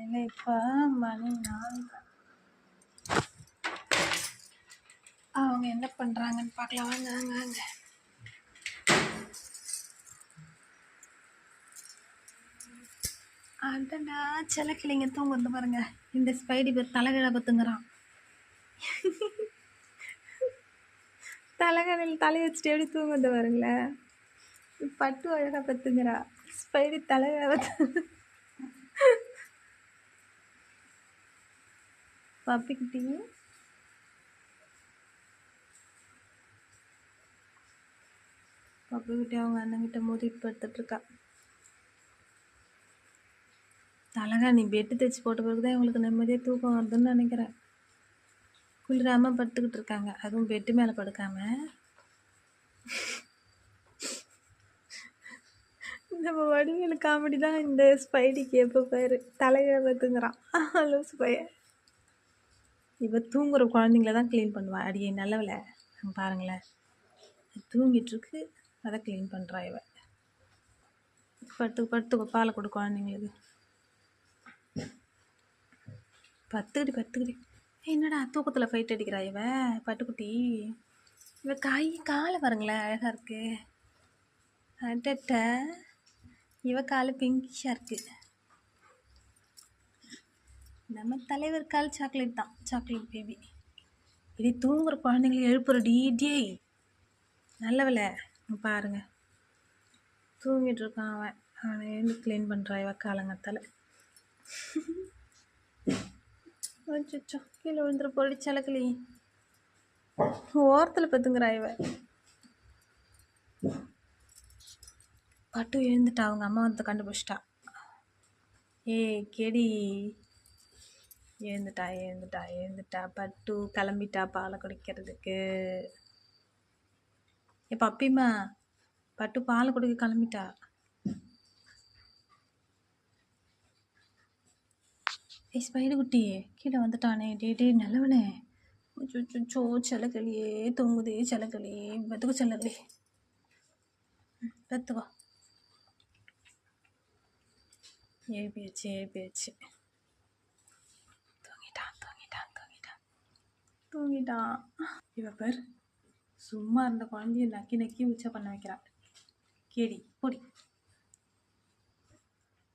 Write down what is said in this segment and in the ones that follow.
இல்லை இப்போ மணி 4. அவங்க என்ன பண்ணுறாங்கன்னு பார்க்கலாம். வாங்க வாங்க வாங்க. அதடா சில கிளிங்க தூங்குறது பாருங்க. இந்த ஸ்பைடி பேர் தலைகீழ பத்துங்கிறான். தலைகடையில் தலையை வச்சுட்டு எப்படி தூங்குறது பாருங்களேன். பட்டு அழகாக பத்துங்கிறா. ஸ்பைடி தலைகீழ பத்து. பப்பி குட்டி அவங்க அண்ணங்கிட்ட மோதிட்டு படுத்துட்டு இருக்கா. தலகா நீ பெட்டு தைச்சி போட்ட பிறகுதான் இவங்களுக்கு நிம்மதியாக தூக்கம் வருதுன்னு நினைக்கிறேன். குளிராம படுத்துக்கிட்டு இருக்காங்க, அதுவும் பெட்டு மேலே படுக்காம. நம்ம வடிவேலு காமெடி தான் இந்த ஸ்பைடிக்கு எப்போ பாரு தலைகளை பார்த்துங்கிறான். லூசு பையன். இவ தூங்குற குழந்தைங்கள தான் க்ளீன் பண்ணுவா. அடியே நல்லவளை பாருங்களேன், தூங்கிட்டு இருக்கு, அதை க்ளீன் பண்ணுறா இவ. படுத்துக்கு பாலை கொடு குழந்தைங்களுக்கு. பத்துக்கிட்டு என்னடா தூக்கத்தில் ஃபைட் அடிக்கிறா இவ பட்டுக்குட்டி. இவ காலை பாருங்களேன், அழகாக இருக்கு. அட்டட்ட இவ காலை பிங்கிஷாக இருக்கு. நம்ம தலைவர் கால் சாக்லேட் தான், சாக்லேட் பேபி. இது தூங்குற குழந்தைங்களுக்கு எழுப்புற டீ நல்லவளை பாருங்க. தூங்கிட்டு இருக்கான் அவன். அவனை எழுந்து க்ளீன் பண்ணுறா இவ காலங்கத்தால். அச்சோ கீழே விழுந்துற பொடி சலக்கிளி. ஓரத்தில் பத்துங்கிறா இவ. பட்டு எழுந்துட்டா, அவங்க அம்மா வந்து கண்டுபிடிச்சிட்டா. கெடி எழுந்துட்டா. பட்டு கிளம்பிட்டா பாலை குடிக்கிறதுக்கு. பப்பிம்மா பட்டு பாலை குடிக்க கிளம்பிட்டா. ஸ்பைடு குட்டி கீழே வந்துட்டானே. டே நல்லவனே. சோ செல்லக்கிளியே தொங்குதே. செல்லக்கிளியே பத்துக்கு செல்லக்கிளி பத்துவா. ஏபியாச்சு. தூங்கிட்டான். இவ பேர் சும்மா இருந்த குழந்தைய நக்கி உச்சா பண்ண வைக்கிறான். கேடி பொடி.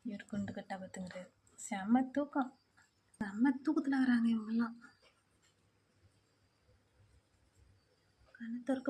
இவர் குண்டு கட்டா பத்துங்கிறது. செம்ம தூக்கத்தில் வராங்க இவங்கெல்லாம். கண்ணு திறக்க